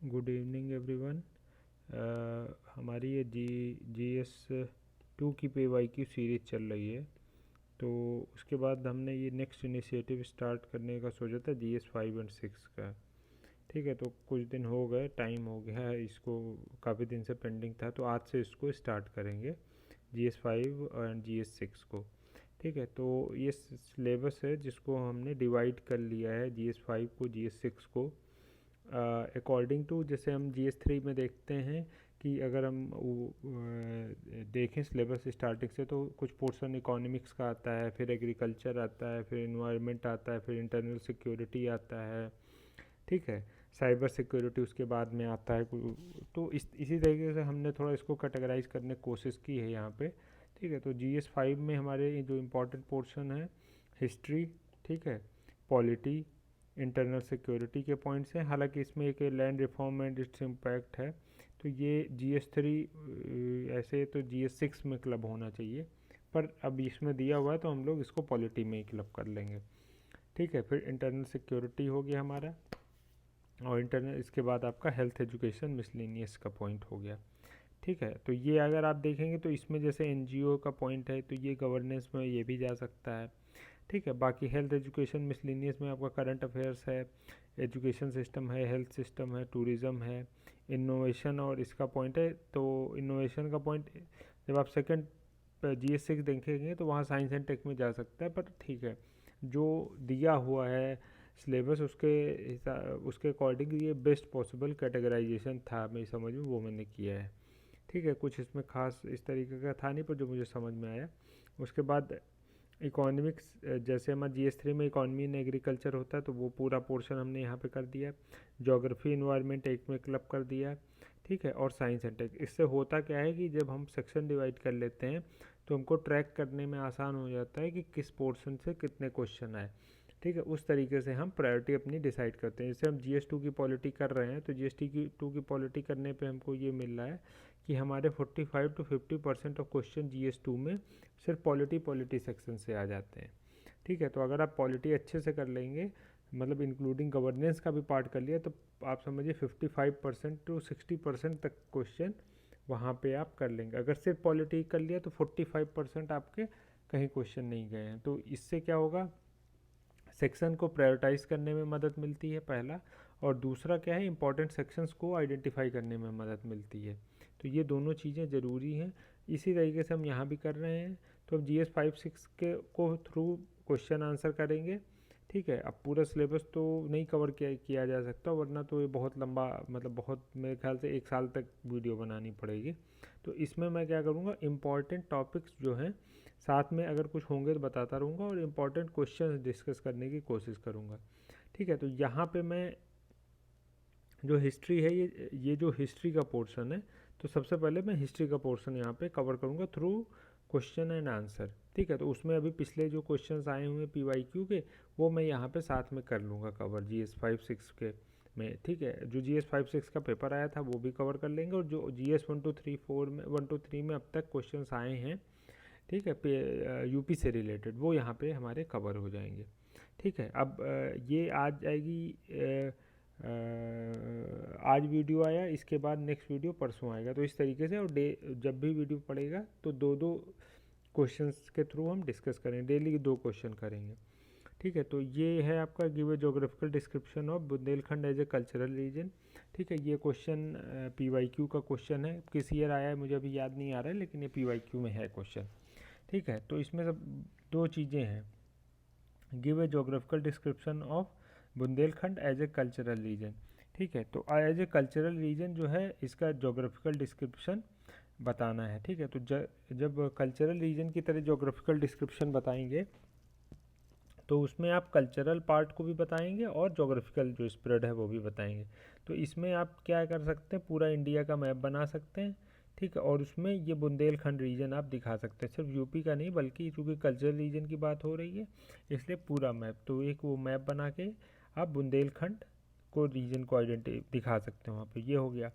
Good evening everyone. हमारी ये GS 2 की PYQ सीरीज़ चल रही है। तो उसके बाद हमने ये नेक्स्ट इनिशिएटिव स्टार्ट करने का सोचा था GS 5 और 6 का। ठीक है, तो कुछ दिन हो गए, टाइम हो गया है, इसको काफ़ी दिन से पेंडिंग था, तो आज से इसको स्टार्ट करेंगे GS 5 और GS 6 को। ठीक है, तो ये सिलेबस है जिसको हमने डिवाइड कर लिया है, GS 5 को, GS 6 को अकॉर्डिंग टू। जैसे हम GS 3 में देखते हैं कि अगर हम देखें सिलेबस स्टार्टिंग से, तो कुछ पोर्शन इकोनॉमिक्स का आता है, फिर एग्रीकल्चर आता है, फिर इन्वायरमेंट आता है, फिर इंटरनल सिक्योरिटी आता है। ठीक है, साइबर सिक्योरिटी उसके बाद में आता है। तो इसी तरीके से हमने थोड़ा इसको कैटेगराइज करने की कोशिश की है यहाँ पे। ठीक है, तो GS 5 में हमारे जो इम्पोर्टेंट पोर्शन है हिस्ट्री, ठीक है, पॉलिटी, इंटरनल सिक्योरिटी के पॉइंट्स हैं। हालांकि इसमें एक land reform and its impact है, तो ये GS 3 ऐसे तो GS 6 में क्लब होना चाहिए, पर अब इसमें दिया हुआ है तो हम लोग इसको पॉलिटी में ही क्लब कर लेंगे। ठीक है, फिर इंटरनल सिक्योरिटी हो गया हमारा, और इंटरनल इसके बाद आपका हेल्थ एजुकेशन मिसलेनियस का पॉइंट हो गया। ठीक है, तो ये अगर आप देखेंगे तो इसमें जैसे NGO का पॉइंट है, तो ये गवर्नेंस में ये भी जा सकता है। ठीक है, बाकी हेल्थ एजुकेशन मिसलेनियस में आपका करंट अफेयर्स है, एजुकेशन सिस्टम है, हेल्थ सिस्टम है, टूरिज़्म है, इनोवेशन और इसका पॉइंट है। तो इनोवेशन का पॉइंट जब आप सेकंड GS 6 देखेंगे तो वहाँ साइंस एंड टेक में जा सकता है, पर ठीक है, जो दिया हुआ है सिलेबस उसके अकॉर्डिंग ये बेस्ट पॉसिबल कैटेगराइजेशन था, मेरी समझ में, वो मैंने किया है। ठीक है, कुछ इसमें खास इस तरीके का था नहीं, पर जो मुझे समझ में आया। उसके बाद इकोनॉमिक्स, जैसे हमारा GS 3 में इकॉनमी एंड एग्रीकल्चर होता है, तो वो पूरा पोर्शन हमने यहाँ पे कर दिया। ज्योग्राफी इन्वायरमेंट एक में क्लब कर दिया। ठीक है, और साइंस एंड टेक। इससे होता क्या है कि जब हम सेक्शन डिवाइड कर लेते हैं तो हमको ट्रैक करने में आसान हो जाता है कि किस पोर्शन से कितने क्वेश्चन आए। ठीक है, उस तरीके से हम प्रायोरिटी अपनी डिसाइड करते हैं। जैसे हम GS 2 की पॉलिटी कर रहे हैं, तो GS 2 की पॉलिटी करने पे हमको ये मिल रहा है कि हमारे 45 to 50% ऑफ क्वेश्चन GS 2 में सिर्फ पॉलिटी सेक्शन से आ जाते हैं। ठीक है, तो अगर आप पॉलिटी अच्छे से कर लेंगे, मतलब इंक्लूडिंग गवर्नेंस का भी पार्ट कर लिया, तो आप समझिए 55% to 60% तक क्वेश्चन वहाँ पे आप कर लेंगे। अगर सिर्फ पॉलिटी कर लिया तो 45% आपके कहीं क्वेश्चन नहीं गए हैं। तो इससे क्या होगा, सेक्शन को प्रायोरिटाइज करने में मदद मिलती है, पहला। और दूसरा क्या है, इंपॉर्टेंट सेक्शंस को आइडेंटिफाई करने में मदद मिलती है। तो ये दोनों चीज़ें ज़रूरी हैं। इसी तरीके से हम यहाँ भी कर रहे हैं। तो अब GS 5 6 के को थ्रू क्वेश्चन आंसर करेंगे। ठीक है, अब पूरा सिलेबस तो नहीं कवर किया जा सकता, वरना तो ये बहुत लंबा, मतलब बहुत, मेरे ख्याल से 1 साल तक वीडियो बनानी पड़ेगी। तो इसमें मैं क्या करूँगा, इम्पॉर्टेंट टॉपिक्स जो हैं साथ में अगर कुछ होंगे तो बताता रहूँगा, और इम्पॉर्टेंट क्वेश्चन डिस्कस करने की कोशिश करूँगा। ठीक है, तो यहाँ पे मैं जो हिस्ट्री है, ये जो हिस्ट्री का पोर्शन है, तो सबसे पहले मैं हिस्ट्री का पोर्शन यहाँ पे कवर करूँगा थ्रू क्वेश्चन एंड आंसर। ठीक है, तो उसमें अभी पिछले जो क्वेश्चंस आए हुए PYQ के, वो मैं यहाँ पे साथ में कर लूँगा कवर GS 5 6 के में। ठीक है, जो GS 5 6 का पेपर आया था वो भी कवर कर लेंगे, और जो GS 1 2 3 4 में 1 2 3 में अब तक क्वेश्चंस आए हैं, ठीक है, यूपी से रिलेटेड, वो यहाँ पे हमारे कवर हो जाएंगे। ठीक है, अब ये आज आएगी, आज वीडियो आया, इसके बाद नेक्स्ट वीडियो परसों आएगा। तो इस तरीके से, और जब भी वीडियो पड़ेगा तो दो दो क्वेश्चंस के थ्रू हम डिस्कस करेंगे, डेली 2 क्वेश्चन करेंगे। ठीक है, तो ये है आपका give a geographical description of Bundelkhand as a cultural region. ठीक है, ये क्वेश्चन PYQ का क्वेश्चन है, किस ईयर आया है मुझे अभी याद नहीं आ रहा है, लेकिन ये PYQ में है क्वेश्चन। ठीक है, तो इसमें सब 2 चीज़ें हैं, give a geographical description of Bundelkhand as a cultural region. ठीक है, तो एज ए कल्चरल रीजन जो है, इसका जोग्राफिकल डिस्क्रिप्शन बताना है। ठीक है, तो जब कल्चरल रीजन की तरह जोग्राफिकल डिस्क्रिप्शन बताएंगे, तो उसमें आप कल्चरल पार्ट को भी बताएंगे और जोग्राफिकल जो स्प्रेड है वो भी बताएंगे। तो इसमें आप क्या कर सकते हैं, पूरा इंडिया का मैप बना सकते हैं। ठीक है, और उसमें ये बुंदेलखंड रीजन आप दिखा सकते हैं, सिर्फ यूपी का नहीं, बल्कि चूँकि कल्चरल रीजन की बात हो रही है, इसलिए पूरा मैप। तो एक वो मैप बना के आप बुंदेलखंड को, रीजन को दिखा सकते हैं वहाँ पर। ये हो गया।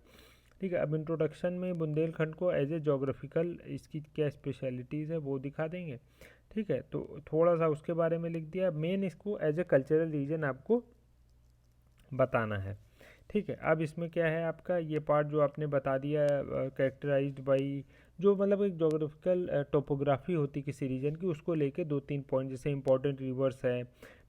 ठीक है, अब इंट्रोडक्शन में बुंदेलखंड को एज ए जोग्राफिकल, इसकी क्या स्पेशलिटीज़ है वो दिखा देंगे। ठीक है, तो थोड़ा सा उसके बारे में लिख दिया। मेन इसको एज ए कल्चरल रीजन आपको बताना है। ठीक है। अब इसमें क्या है आपका ये पार्ट जो आपने बता दिया, कैरेक्टराइज्ड बाई, जो मतलब एक जोग्राफिकल टोपोग्राफी होती किसी रीजन की, उसको लेके 2-3 पॉइंट, जैसे इंपॉर्टेंट रिवर्स है,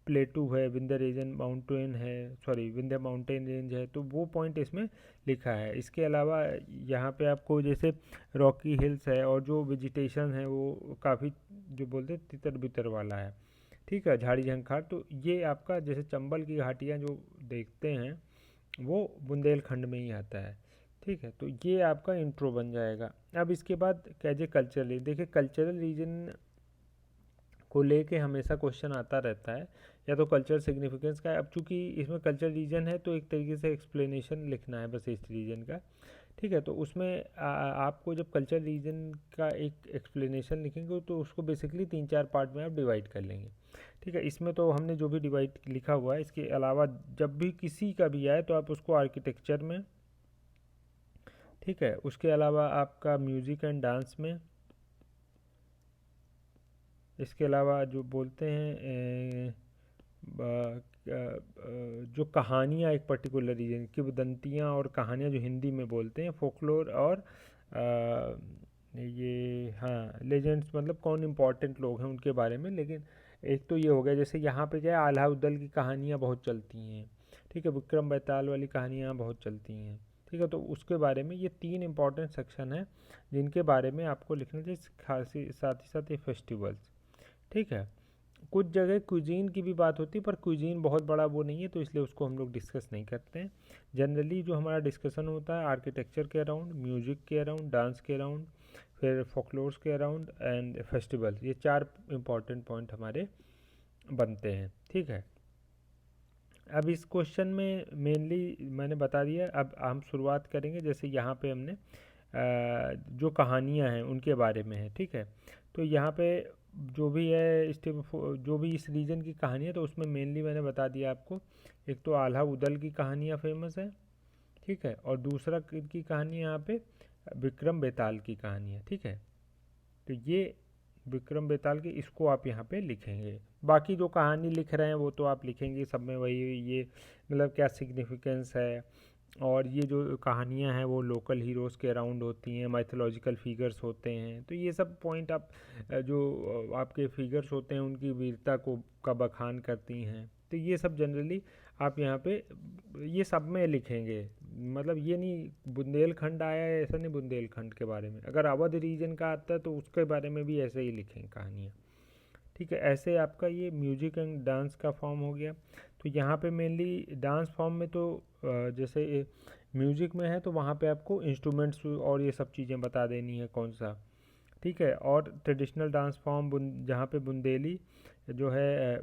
प्लेटू है, विंध्य रीजन माउंटेन है, सॉरी विंध्य माउंटेन रेंज है, तो वो पॉइंट इसमें लिखा है। इसके अलावा यहाँ पे आपको जैसे रॉकी हिल्स है, और जो वेजिटेशन है वो काफ़ी जो बोलते हैं तितर बितर वाला है, ठीक है, झाड़ी झंखाड़। तो ये आपका जैसे चंबल की घाटियाँ जो देखते हैं वो बुंदेलखंड में ही आता है, ठीक है। तो ये आपका इंट्रो बन जाएगा। अब इसके बाद कैजे कल्चरल, देखिए कल्चरल रीजन को लेके हमेशा क्वेश्चन आता रहता है, या तो कल्चरल सिग्निफिकेंस का है। अब चूंकि इसमें कल्चरल रीजन है तो एक तरीके से एक्सप्लेनेशन लिखना है बस इस रीजन का, ठीक है। तो उसमें आपको जब कल्चरल रीजन का एक एक्सप्लेनेशन लिखेंगे तो उसको बेसिकली 3-4 पार्ट में आप डिवाइड कर लेंगे, ठीक है। इसमें तो हमने जो भी डिवाइड लिखा हुआ है, इसके अलावा जब भी किसी का भी आए तो आप उसको आर्किटेक्चर में, ठीक है, उसके अलावा आपका म्यूज़िक एंड डांस में, इसके अलावा जो बोलते हैं जो कहानियाँ एक पर्टिकुलर रीजन, किंवदंतियाँ और कहानियाँ जो हिंदी में बोलते हैं, फोकलोर, और ये हाँ लेजेंड्स, मतलब कौन इम्पोर्टेंट लोग हैं उनके बारे में। लेकिन एक तो ये हो गया, जैसे यहाँ पे क्या है, आल्हा उदल की कहानियाँ बहुत चलती हैं, ठीक है, विक्रम बेताल वाली कहानियाँ बहुत चलती हैं, ठीक है। तो उसके बारे में ये 3 इंपॉर्टेंट सेक्शन है जिनके बारे में आपको लिखना चाहिए, खासी साथ ही साथ ये फेस्टिवल्स, ठीक है। कुछ जगह क्विजीन की भी बात होती है, पर क्विजीन बहुत बड़ा वो नहीं है, तो इसलिए उसको हम लोग डिस्कस नहीं करते हैं। जनरली जो हमारा डिस्कशन होता है आर्किटेक्चर के अराउंड, म्यूजिक के अराउंड, डांस के अराउंड, फिर फोकलोर्स के अराउंड एंड फेस्टिवल, ये 4 इंपॉर्टेंट पॉइंट हमारे बनते हैं, ठीक है। अब इस क्वेश्चन में मेनली मैंने बता दिया। अब हम शुरुआत करेंगे, जैसे यहाँ पे हमने जो कहानियाँ हैं उनके बारे में है, ठीक है। तो यहाँ पे जो भी है जो भी इस रीजन की कहानी है, तो उसमें मेनली मैंने बता दिया आपको, एक तो आल्हा उदल की कहानियाँ फेमस है, ठीक है, और दूसरा की कहानी यहाँ पे विक्रम बेताल की कहानी है, ठीक है। तो ये विक्रम बेताल की, इसको आप यहाँ पे लिखेंगे। बाकी जो कहानी लिख रहे हैं वो तो आप लिखेंगे सब में वही, ये मतलब क्या सिग्निफिकेंस है, और ये जो कहानियाँ हैं वो लोकल हीरोज़ के अराउंड होती हैं, माइथोलॉजिकल फिगर्स होते हैं, तो ये सब पॉइंट आप जो आपके फिगर्स होते हैं उनकी वीरता को का बखान करती हैं, तो ये सब जनरली आप यहाँ पे ये सब में लिखेंगे। मतलब ये नहीं बुंदेलखंड आया है ऐसा नहीं, बुंदेलखंड के बारे में अगर अवध रीजन का आता है तो उसके बारे में भी ऐसे ही लिखेंगे कहानियाँ, ठीक है। ऐसे आपका ये म्यूजिक एंड डांस का फॉर्म हो गया। तो यहाँ पे मेनली डांस फॉर्म में तो जैसे म्यूजिक में है तो वहाँ पे आपको इंस्ट्रूमेंट्स और ये सब चीज़ें बता देनी है कौन सा, ठीक है। और ट्रेडिशनल डांस फॉर्म जहाँ पे बुंदेली जो है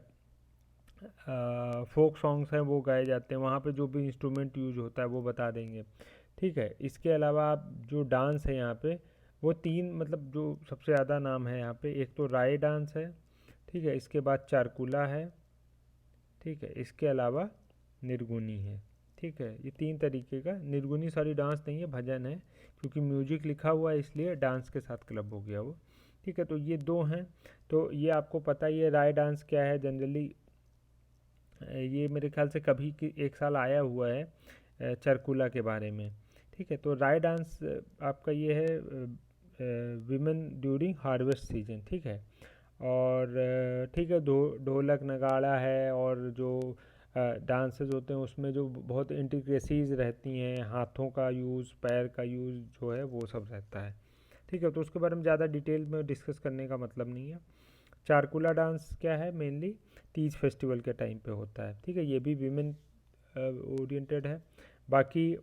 फोक सॉन्ग्स हैं वो गाए जाते हैं, वहाँ पे जो भी इंस्ट्रूमेंट यूज होता है वो बता देंगे, ठीक है। इसके अलावा आप जो डांस है यहाँ पे वो 3 मतलब जो सबसे ज़्यादा नाम है यहाँ पे, एक तो राय डांस है, ठीक है, इसके बाद चारकुला है, ठीक है, इसके अलावा निर्गुनी है, ठीक है। ये 3 तरीके का, निर्गुनी सॉरी डांस नहीं है, भजन है, क्योंकि म्यूजिक लिखा हुआ है इसलिए डांस के साथ क्लब हो गया वो, ठीक है। तो ये 2 हैं। तो ये आपको पता ही है राय डांस क्या है जनरली, ये मेरे ख्याल से कभी एक साल आया हुआ है चरकुला के बारे में, ठीक है। तो राय डांस आपका ये है विमेन ड्यूरिंग हार्वेस्ट सीजन, ठीक है। और ठीक है, ढोलक नगाड़ा है, और जो डांसेस होते हैं उसमें जो बहुत इंट्रिकेसीज रहती हैं, हाथों का यूज़, पैर का यूज़ जो है वो सब रहता है, ठीक है। तो उसके बारे में ज़्यादा डिटेल में डिस्कस करने का मतलब नहीं है। चारकुला डांस क्या है, मेनली तीज फेस्टिवल के टाइम पे होता है, ठीक है, ये भी वीमेन ओरिएंटेड है। बाकी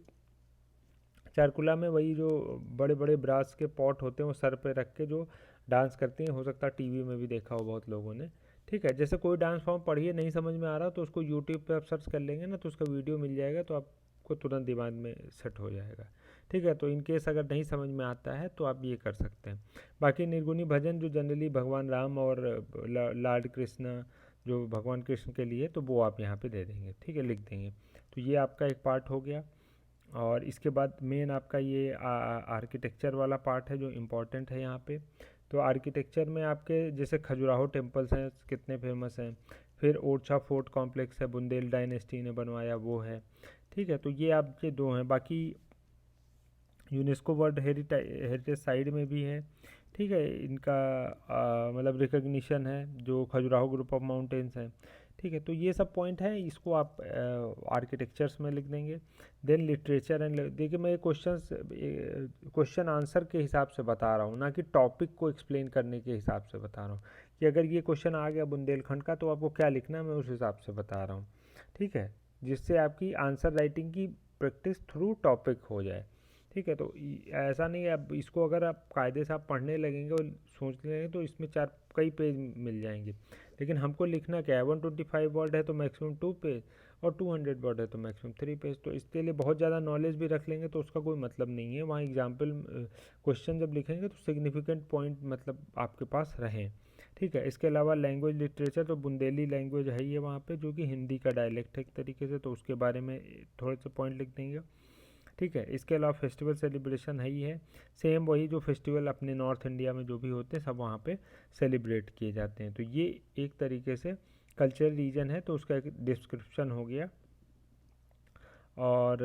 चारकुला में वही जो बड़े बड़े ब्रास के पॉट होते हैं वो सर पे रख के जो डांस करती हैं, हो सकता है टीवी में भी देखा हो बहुत लोगों ने, ठीक है। जैसे कोई डांस फॉर्म पढ़िए नहीं समझ में आ रहा तो उसको यूट्यूब पे आप सर्च कर लेंगे ना, तो उसका वीडियो मिल जाएगा, तो आपको तुरंत दिमाग में सेट हो जाएगा, ठीक है। तो इन केस अगर नहीं समझ में आता है तो आप ये कर सकते हैं। बाकी निर्गुणी भजन जो जनरली भगवान राम और लॉर्ड कृष्ण जो भगवान कृष्ण के लिए, तो वो आप यहाँ पे दे देंगे, ठीक है, लिख देंगे। तो ये आपका एक पार्ट हो गया। और इसके बाद मेन आपका ये आर्किटेक्चर वाला पार्ट है जो इम्पोर्टेंट है यहाँ पे। तो आर्किटेक्चर में आपके जैसे खजुराहो टेम्पल्स हैं कितने फेमस हैं, फिर ओरछा फोर्ट कॉम्प्लेक्स है, बुंदेल डायनेस्टी ने बनवाया वो है, ठीक है, तो ये आपके दो हैं। बाकी यूनेस्को वर्ल्ड हेरिटेज साइट में भी है, ठीक है, इनका मतलब रिकग्निशन है, जो खजुराहो ग्रुप ऑफ माउंटेन्स हैं, ठीक है। तो ये सब पॉइंट है, इसको आप आर्किटेक्चर्स में लिख देंगे। देन लिटरेचर एंड, देखिए मैं क्वेश्चन आंसर के हिसाब से बता रहा हूँ, ना कि टॉपिक को एक्सप्लेन करने के हिसाब से बता रहा हूँ कि अगर ये क्वेश्चन आ गया बुंदेलखंड का तो आपको क्या लिखना है, मैं उस हिसाब से बता रहा हूँ, ठीक है, जिससे आपकी आंसर राइटिंग की प्रैक्टिस थ्रू टॉपिक हो जाए, ठीक है। तो ऐसा नहीं है, अब इसको अगर आप कायदे से आप पढ़ने लगेंगे और सोचने लगेंगे तो इसमें कई पेज मिल जाएंगे, लेकिन हमको लिखना क्या है, 125 वर्ड है तो मैक्सिमम 2 पेज, और 200 वर्ड है तो मैक्सिमम 3 पेज। तो इसके लिए बहुत ज़्यादा नॉलेज भी रख लेंगे तो उसका कोई मतलब नहीं है। वहाँ एग्जाम्पल क्वेश्चन जब लिखेंगे तो सिग्निफिकेंट पॉइंट मतलब आपके पास रहें, ठीक है। इसके अलावा लैंग्वेज लिटरेचर, तो बुंदेली लैंग्वेज है ये वहाँ पे, जो कि हिंदी का डायलेक्ट है एक तरीके से, तो उसके बारे में थोड़े से पॉइंट लिख देंगे, ठीक है। इसके अलावा फेस्टिवल सेलिब्रेशन है ही है, सेम वही जो फेस्टिवल अपने नॉर्थ इंडिया में जो भी होते हैं सब वहाँ पे सेलिब्रेट किए जाते हैं। तो ये एक तरीके से कल्चरल रीजन है, तो उसका एक डिस्क्रिप्शन हो गया। और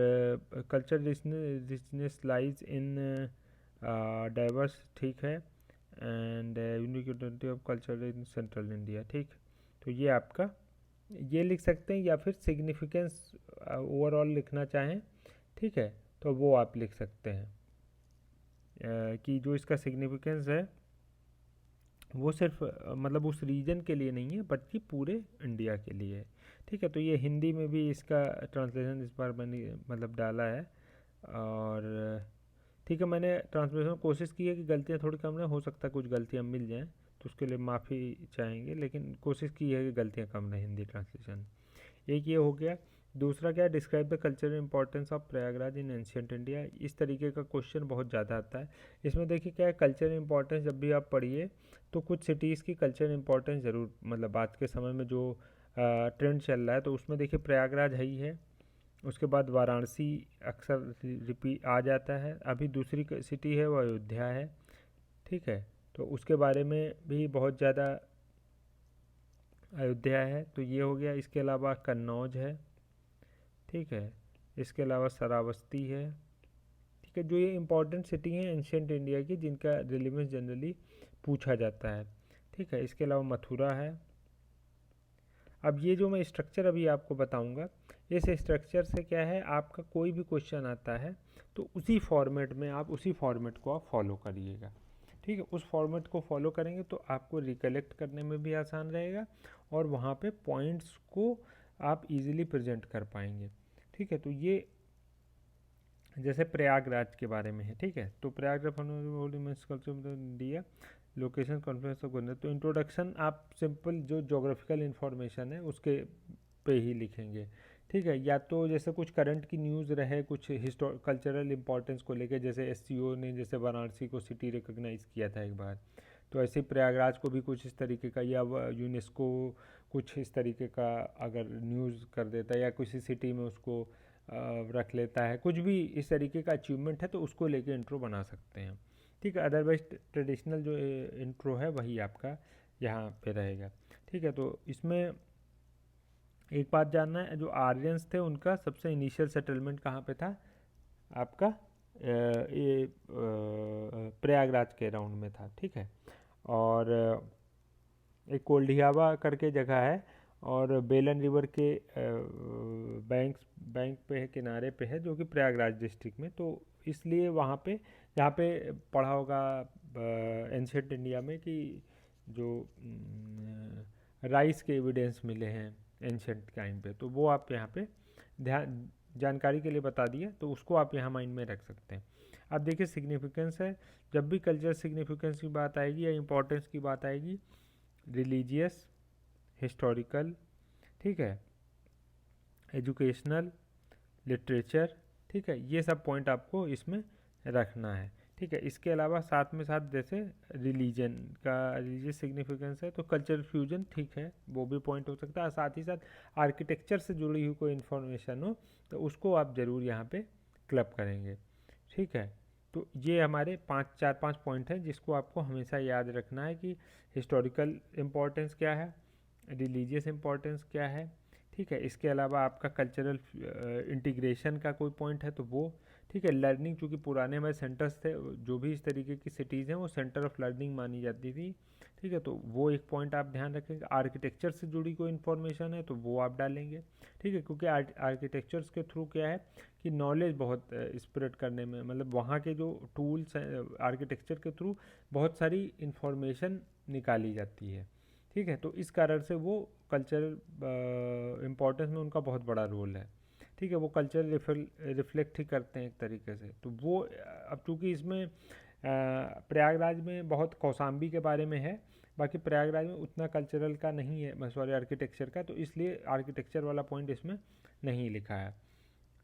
culture richness lies in diverse, ठीक है, and unique identity of culture in central India, ठीक। तो ये आपका ये लिख सकते हैं, या फिर सिग्निफिकेंस ओवरऑल लिखना चाहें, ठीक है, तो वो आप लिख सकते हैं कि जो इसका सिग्निफिकेंस है वो सिर्फ मतलब उस रीजन के लिए नहीं है बल्कि पूरे इंडिया के लिए है, ठीक है। तो ये हिंदी में भी इसका ट्रांसलेशन इस बार मैंने मतलब डाला है, और ठीक है, मैंने ट्रांसलेशन कोशिश की है कि गलतियाँ थोड़ी कम रहे, हो सकता है कुछ गलतियाँ मिल जाएँ तो उसके लिए माफ़ी चाहेंगे, लेकिन कोशिश की है कि गलतियाँ कम रहें हिंदी ट्रांसलेशन। एक ये हो गया। दूसरा क्या है, describe the cultural importance of Prayagraj in ancient India. इस तरीके का क्वेश्चन बहुत ज़्यादा आता है। इसमें देखिए क्या है, कल्चरल इंपॉर्टेंस जब भी आप पढ़िए तो कुछ सिटीज़ की कल्चरल इंपॉर्टेंस ज़रूर, मतलब आज के समय में जो ट्रेंड चल रहा है तो उसमें देखिए प्रयागराज है ही है, उसके बाद वाराणसी अक्सर रिपीट आ जाता है, अभी दूसरी सिटी है वो अयोध्या है, ठीक है, तो उसके बारे में भी बहुत ज़्यादा अयोध्या है, तो ये हो गया। इसके अलावा कन्नौज है, ठीक है, इसके अलावा श्रावस्ती है, ठीक है, जो ये इंपॉर्टेंट सिटी हैं एंशियंट इंडिया की जिनका रिलेवेंस जनरली पूछा जाता है, ठीक है। इसके अलावा मथुरा है। अब ये जो मैं स्ट्रक्चर अभी आपको बताऊंगा, इस स्ट्रक्चर से क्या है, आपका कोई भी क्वेश्चन आता है तो उसी फॉर्मेट में आप उसी फॉर्मेट को आप फॉलो करिएगा, ठीक है। उस फॉर्मेट को फॉलो करेंगे तो आपको रिकलेक्ट करने में भी आसान रहेगा और वहाँ पे पॉइंट्स को आप इजीली प्रेजेंट कर पाएंगे, ठीक है। तो ये जैसे प्रयागराज के बारे में है, ठीक है, तो Prayagraj India location conference of governor, तो इंट्रोडक्शन आप सिंपल जो जोग्राफिकल इंफॉर्मेशन है उसके पे ही लिखेंगे, ठीक है। या तो जैसे कुछ करंट की न्यूज़ रहे, कुछ कल्चरल इंपॉर्टेंस को लेकर, जैसे एससीओ ने जैसे वाराणसी को सिटी रिकॉग्नाइज किया था एक बार, तो ऐसे प्रयागराज को भी कुछ इस तरीके का, या यूनेस्को कुछ इस तरीके का अगर न्यूज़ कर देता है या किसी सिटी में उसको रख लेता है, कुछ भी इस तरीके का अचीवमेंट है तो उसको लेके इंट्रो बना सकते हैं, ठीक है। अदरवाइज ट्रेडिशनल जो इंट्रो है वही आपका यहाँ पे रहेगा, ठीक है। तो इसमें एक बात जानना है, जो आर्यंस थे उनका सबसे इनिशियल सेटलमेंट कहाँ पे था आपका, ये प्रयागराज के राउंड में था, ठीक है। और एक कोल्डियावा करके जगह है और बेलन रिवर के बैंक पे है, किनारे पे है, जो कि प्रयागराज डिस्ट्रिक्ट में, तो इसलिए वहाँ पे जहाँ पे पढ़ा होगा एंशिएंट इंडिया में कि जो राइस के एविडेंस मिले हैं एंशिएंट टाइम पे, तो वो आप यहाँ पे ध्यान जानकारी के लिए बता दिए, तो उसको आप यहाँ माइंड में रख सकते हैं। अब देखिए सिग्निफिकेंस है, जब भी कल्चर सिग्निफिकेंस की बात आएगी या इम्पोर्टेंस की बात आएगी, रिलीजियस, हिस्टोरिकल, ठीक है, एजुकेशनल, लिटरेचर, ठीक है, ये सब पॉइंट आपको इसमें रखना है, ठीक है। इसके अलावा साथ में साथ जैसे रिलीजन का रिलीजियस सिग्निफिकेंस है तो कल्चरल फ्यूजन, ठीक है, वो भी पॉइंट हो सकता है। साथ ही साथ आर्किटेक्चर से जुड़ी हुई कोई इन्फॉर्मेशन हो तो उसको आप ज़रूर यहाँ पे क्लब करेंगे, ठीक है। तो ये हमारे 4-5 पॉइंट हैं जिसको आपको हमेशा याद रखना है कि हिस्टोरिकल इम्पोर्टेंस क्या है, रिलीजियस इम्पोर्टेंस क्या है, ठीक है। इसके अलावा आपका कल्चरल इंटीग्रेशन का कोई पॉइंट है तो वो, ठीक है। लर्निंग, चूँकि पुराने हमारे सेंटर्स थे, जो भी इस तरीके की सिटीज़ हैं वो सेंटर ऑफ लर्निंग मानी जाती थी, ठीक है। तो वो एक पॉइंट आप ध्यान रखेंगे। आर्किटेक्चर से जुड़ी कोई इन्फॉर्मेशन है तो वो आप डालेंगे, ठीक है, क्योंकि आर्किटेक्चर्स के थ्रू क्या है कि नॉलेज बहुत स्प्रेड करने में, मतलब वहाँ के जो टूल्स हैं आर्किटेक्चर के थ्रू बहुत सारी इन्फॉर्मेशन निकाली जाती है, ठीक है। तो इस कारण से वो कल्चरल इम्पोर्टेंस में उनका बहुत बड़ा रोल है, ठीक है। वो कल्चर रिफ्लेक्ट ही करते हैं एक तरीके से। तो वो अब चूँकि इसमें प्रयागराज में बहुत कौसाम्बी के बारे में है, बाकी प्रयागराज में उतना कल्चरल का नहीं है, सॉरी आर्किटेक्चर का, तो इसलिए आर्किटेक्चर वाला पॉइंट इसमें नहीं लिखा है,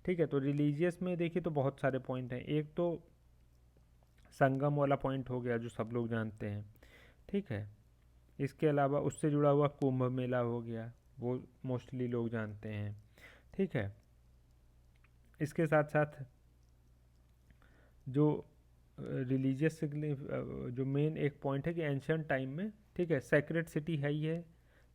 ठीक है। तो रिलीजियस में देखिए तो बहुत सारे पॉइंट हैं। एक तो संगम वाला पॉइंट हो गया जो सब लोग जानते हैं, ठीक है। इसके अलावा उससे जुड़ा हुआ कुंभ मेला हो गया, वो मोस्टली लोग जानते हैं, ठीक है। इसके साथ साथ जो रिलीजियस जो मेन एक पॉइंट है कि एंशियंट टाइम में, ठीक है, सेक्रेड सिटी है ही है,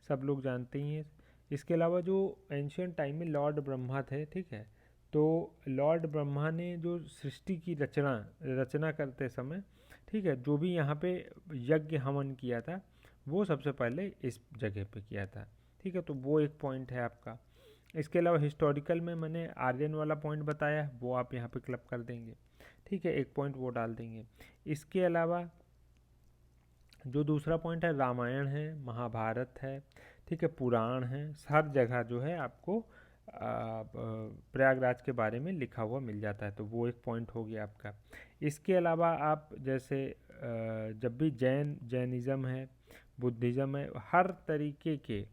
सब लोग जानते ही हैं। इसके अलावा जो एंशियंट टाइम में लॉर्ड ब्रह्मा थे, ठीक है, तो लॉर्ड ब्रह्मा ने जो सृष्टि की रचना करते समय, ठीक है, जो भी यहाँ पे यज्ञ हवन किया था वो सबसे पहले इस जगह पे किया था, ठीक है। तो वो एक पॉइंट है आपका। इसके अलावा हिस्टोरिकल में मैंने आर्यन वाला पॉइंट बताया, वो आप यहाँ पे क्लब कर देंगे, ठीक है, एक पॉइंट वो डाल देंगे। इसके अलावा जो दूसरा पॉइंट है, रामायण है, महाभारत है, ठीक है, पुराण है, हर जगह जो है आपको प्रयागराज के बारे में लिखा हुआ मिल जाता है, तो वो एक पॉइंट हो गया आपका। इसके अलावा आप जैसे जब भी जैनिज़्म है, बुद्धिज़्म है, हर तरीके के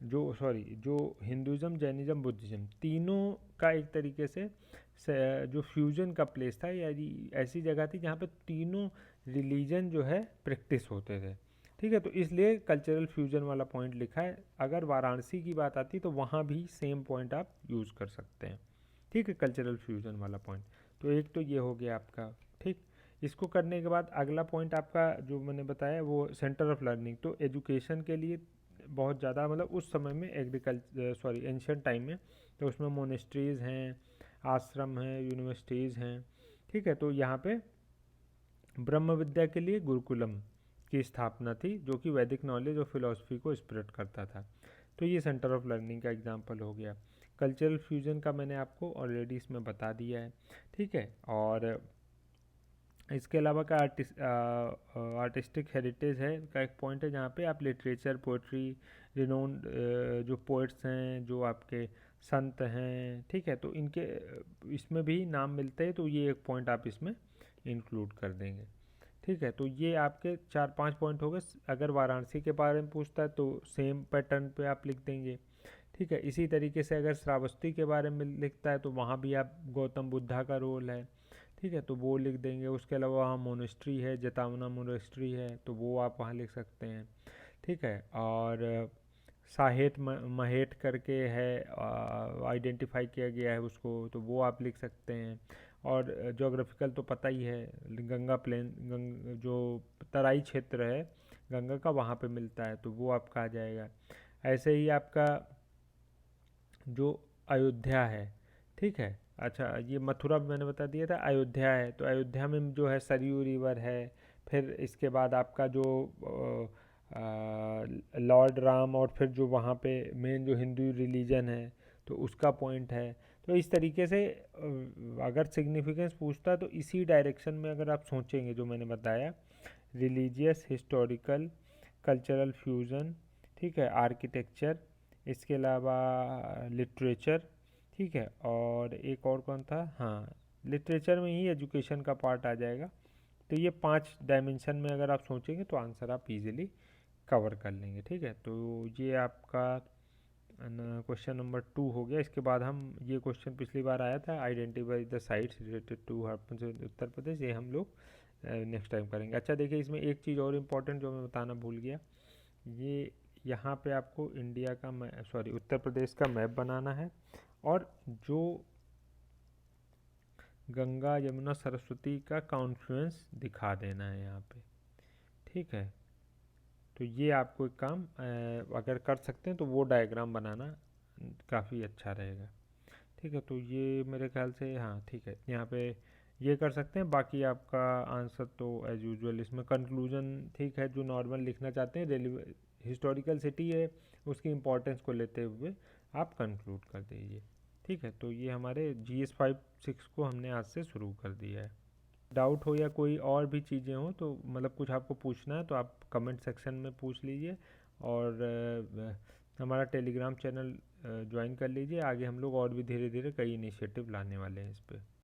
जो हिंदुज़्म, जैनिज़्म, बुद्धिज़्म, तीनों का एक तरीके से जो फ्यूजन का प्लेस था, या ऐसी जगह थी जहाँ पे तीनों रिलीजन जो है प्रैक्टिस होते थे, ठीक है। तो इसलिए कल्चरल फ्यूजन वाला पॉइंट लिखा है। अगर वाराणसी की बात आती तो वहाँ भी सेम पॉइंट आप यूज़ कर सकते हैं, ठीक है, कल्चरल फ्यूजन वाला पॉइंट। तो एक तो ये हो गया आपका, ठीक। इसको करने के बाद अगला पॉइंट आपका जो मैंने बताया वो सेंटर ऑफ लर्निंग। तो एजुकेशन के लिए बहुत ज़्यादा, मतलब उस समय में एंशियंट टाइम में, तो उसमें मोनेस्ट्रीज़ हैं, आश्रम हैं, यूनिवर्सिटीज़ हैं, ठीक है। तो यहाँ पे ब्रह्म विद्या के लिए गुरुकुलम की स्थापना थी, जो कि वैदिक नॉलेज और फिलॉसफी को स्प्रेड करता था। तो ये सेंटर ऑफ लर्निंग का एग्जांपल हो गया। कल्चरल फ्यूजन का मैंने आपको ऑलरेडी इसमें बता दिया है, ठीक है। और इसके अलावा का आर्टिस्टिक हेरिटेज है का एक पॉइंट है, जहाँ पे आप लिटरेचर, पोइट्री, रिनोन्ड जो पोइट्स हैं, जो आपके संत हैं, ठीक है, तो इनके इसमें भी नाम मिलते हैं, तो ये एक पॉइंट आप इसमें इंक्लूड कर देंगे, ठीक है। तो ये आपके 4-5 पॉइंट हो गए। अगर वाराणसी के बारे में पूछता है तो सेम पैटर्न पे आप लिख देंगे, ठीक है। इसी तरीके से अगर श्रावस्ती के बारे में लिखता है तो वहाँ भी आप गौतम बुद्धा का रोल है, ठीक है, तो वो लिख देंगे। उसके अलावा वहाँ मोनेस्ट्री है, जतावना मोनेस्ट्री है, तो वो आप वहाँ लिख सकते हैं, ठीक है। और साहेत महेट करके है, आइडेंटिफाई किया गया है उसको, तो वो आप लिख सकते हैं। और जोग्राफिकल तो पता ही है, गंगा प्लेन, जो तराई क्षेत्र है गंगा का, वहाँ पे मिलता है, तो वो आपका आ जाएगा। ऐसे ही आपका जो अयोध्या है, ठीक है, अच्छा ये मथुरा भी मैंने बता दिया था, अयोध्या है, तो अयोध्या में जो है सरयू रिवर है। फिर इसके बाद आपका जो लॉर्ड राम, और फिर जो वहाँ पे मेन जो हिंदू रिलीजन है तो उसका पॉइंट है। तो इस तरीके से अगर सिग्निफिकेंस पूछता है तो इसी डायरेक्शन में अगर आप सोचेंगे जो मैंने बताया, रिलीजियस, हिस्टोरिकल, कल्चरल फ्यूज़न, ठीक है, आर्किटेक्चर, इसके अलावा लिटरेचर, ठीक है, और एक और कौन था, हाँ, लिटरेचर में ही एजुकेशन का पार्ट आ जाएगा। तो ये 5 डायमेंशन में अगर आप सोचेंगे तो आंसर आप इजीली कवर कर लेंगे, ठीक है। तो ये आपका क्वेश्चन नंबर 2 हो गया। इसके बाद हम, ये क्वेश्चन पिछली बार आया था, identify the sites related to Harappan Uttar Pradesh, ये हम लोग नेक्स्ट टाइम करेंगे। अच्छा देखिए, इसमें एक चीज़ और इम्पोर्टेंट जो मैं बताना भूल गया, ये यहाँ पे आपको इंडिया का उत्तर प्रदेश का मैप बनाना है, और जो गंगा यमुना सरस्वती का कॉन्फ्लुएंस दिखा देना है यहाँ पे, ठीक है। तो ये आपको एक काम अगर कर सकते हैं तो वो डायग्राम बनाना काफ़ी अच्छा रहेगा। ठीक है, तो ये मेरे ख्याल से हाँ ठीक है, यहाँ पे ये कर सकते हैं। बाकी आपका आंसर तो एज यूजुअल इसमें कंक्लूजन ठीक है, जो नॉर्मल लिखना चाहते हैं हिस्टोरिकल सिटी है उसकी इम्पोर्टेंस को लेते हुए आप कंक्लूड कर दीजिए। ठीक है, तो ये हमारे GS 5-6 को हमने आज से शुरू कर दिया है। डाउट हो या कोई और भी चीज़ें हो तो मतलब कुछ आपको पूछना है तो आप कमेंट सेक्शन में पूछ लीजिए, और हमारा टेलीग्राम चैनल ज्वाइन कर लीजिए। आगे हम लोग और भी धीरे धीरे कई इनिशिएटिव लाने वाले हैं इस पर।